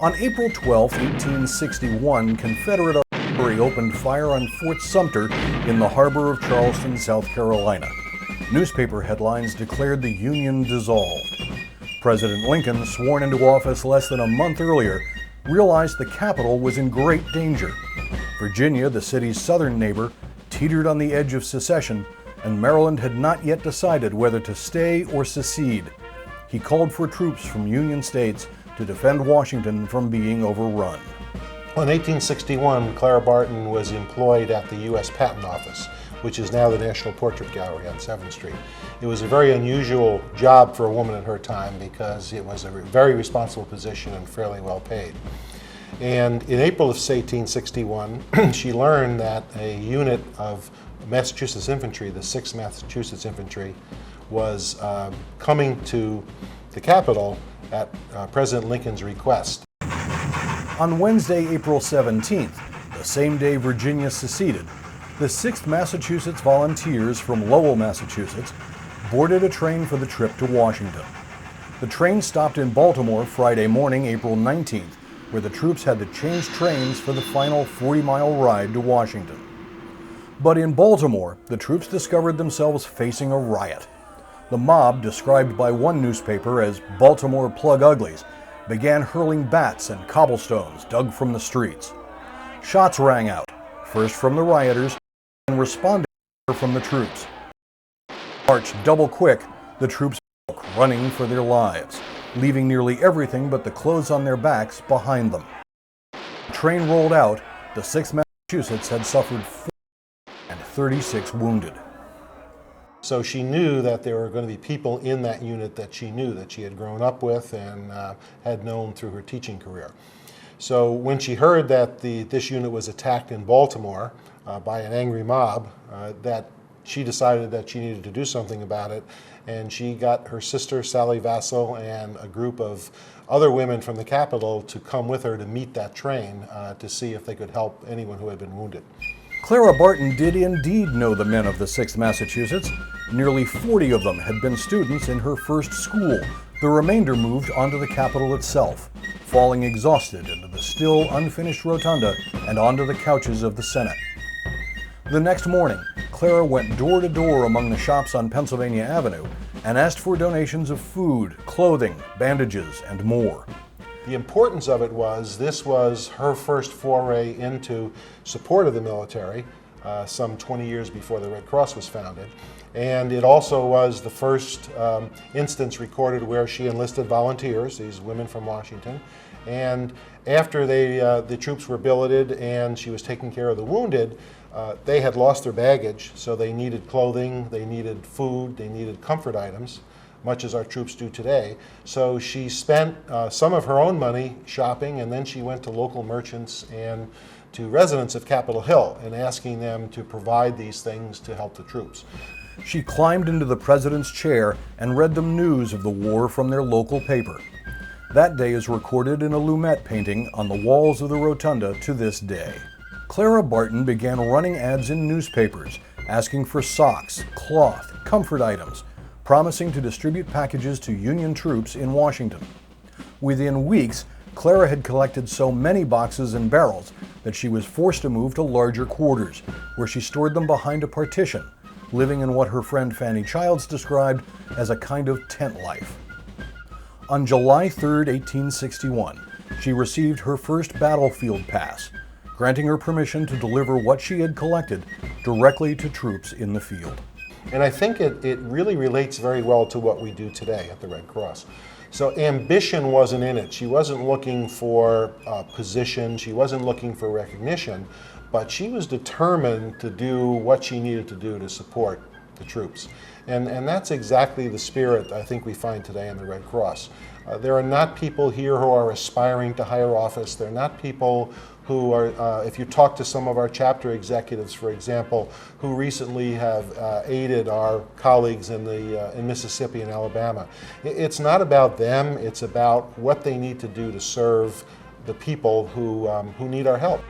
On April 12, 1861, Confederate artillery opened fire on Fort Sumter in the harbor of Charleston, South Carolina. Newspaper headlines declared the Union dissolved. President Lincoln, sworn into office less than a month earlier, realized the capital was in great danger. Virginia, the city's southern neighbor, teetered on the edge of secession, and Maryland had not yet decided whether to stay or secede. He called for troops from Union states to defend Washington from being overrun. In 1861, Clara Barton was employed at the U.S. Patent Office, which is now the National Portrait Gallery on 7th Street. It was a very unusual job for a woman at her time because it was a very responsible position and fairly well paid. And in April of 1861, she learned that a unit of Massachusetts infantry, the 6th Massachusetts Infantry, was coming to the capital at President Lincoln's request. On Wednesday, April 17th, the same day Virginia seceded, the 6th Massachusetts Volunteers from Lowell, Massachusetts, boarded a train for the trip to Washington. The train stopped in Baltimore Friday morning, April 19th, where the troops had to change trains for the final 40-mile ride to Washington. But in Baltimore, the troops discovered themselves facing a riot. The mob, described by one newspaper as Baltimore Plug Uglies, began hurling bats and cobblestones dug from the streets. Shots rang out, first from the rioters and responding from the troops. Marched double quick, the troops broke, running for their lives, leaving nearly everything but the clothes on their backs behind them. The train rolled out. The 6th Massachusetts had suffered 4 and 36 wounded. So she knew that there were going to be people in that unit that she knew, that she had grown up with and had known through her teaching career. So when she heard that this unit was attacked in Baltimore by an angry mob, that she decided that she needed to do something about it, and she got her sister Sally Vassell and a group of other women from the capital to come with her to meet that train to see if they could help anyone who had been wounded. Clara Barton did indeed know the men of the 6th Massachusetts. Nearly 40 of them had been students in her first school. The remainder moved onto the Capitol itself, falling exhausted into the still unfinished rotunda and onto the couches of the Senate. The next morning, Clara went door to door among the shops on Pennsylvania Avenue and asked for donations of food, clothing, bandages, and more. The importance of it was this was her first foray into support of the military, some 20 years before the Red Cross was founded. And it also was the first instance recorded where she enlisted volunteers, these women from Washington. And after the troops were billeted and she was taking care of the wounded, they had lost their baggage, so they needed clothing, they needed food, they needed comfort items, much as our troops do today. So she spent some of her own money shopping, and then she went to local merchants and to residents of Capitol Hill and asking them to provide these things to help the troops. She climbed into the president's chair and read them news of the war from their local paper. That day is recorded in a Lumet painting on the walls of the rotunda to this day. Clara Barton began running ads in newspapers, asking for socks, cloth, comfort items, promising to distribute packages to Union troops in Washington. Within weeks, Clara had collected so many boxes and barrels that she was forced to move to larger quarters, where she stored them behind a partition, living in what her friend Fanny Childs described as a kind of tent life. On July 3, 1861, she received her first battlefield pass, granting her permission to deliver what she had collected directly to troops in the field. And I think it really relates very well to what we do today at the Red Cross. So ambition wasn't in it. She wasn't looking for position, she wasn't looking for recognition, but she was determined to do what she needed to do to support the troops. And that's exactly the spirit I think we find today in the Red Cross. There are not people here who are aspiring to higher office. They're not people who are, if you talk to some of our chapter executives, for example, who recently have aided our colleagues in Mississippi and Alabama. It's not about them, it's about what they need to do to serve the people who need our help.